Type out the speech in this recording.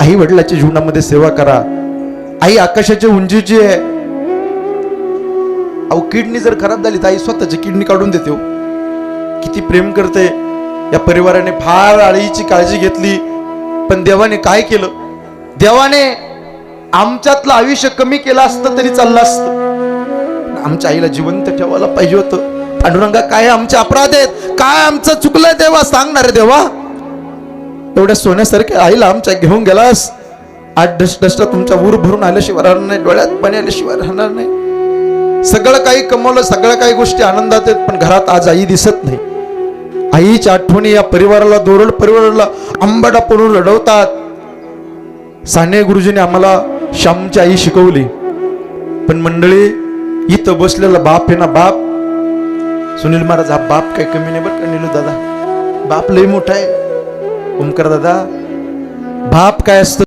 आई वडिलाच्या जीवनामध्ये सेवा करा. आई आकाशाच्या उंचीची आहे. अहो किडनी जर खराब झाली तर आई स्वतःची किडनी काढून देते. किती प्रेम करते. या परिवाराने फार आईची काळजी घेतली. पण देवाने काय केलं? देवाने आमच्यातलं आयुष्य कमी केलं असतं तरी चाललं असतं. आमच्या आईला जिवंत ठेवायला पाहिजे होतं. पांडुरंगा काय आमचे अपराध आहेत, काय आमचं चुकलंय देवा, सांगणार देवा. एवढ्या सोन्यासारख्या आईला आमच्या घेऊन गेलास. आठ डस्ट तुमच्या ऊर भरून आल्याशिवाय राहणार नाही, डोळ्यात पाणी आल्याशिवाय राहणार नाही. सगळं काही कमवलं, सगळ्या काही गोष्टी आनंदात आहेत, पण घरात आज आई दिसत नाही. आईच्या आठवणी या परिवाराला, दोरड परिवाराला आंबाडा पडून रडवतात. साने गुरुजीने आम्हाला श्यामची आई शिकवली. पण मंडळी, इथं बसलेला बाप आहे ना, बाप सुनील महाराज, हा बाप काही कमी नाही बरं का नीलू दादा. बाप लय मोठा आहे. ओमकार दादा, बाप काय असतं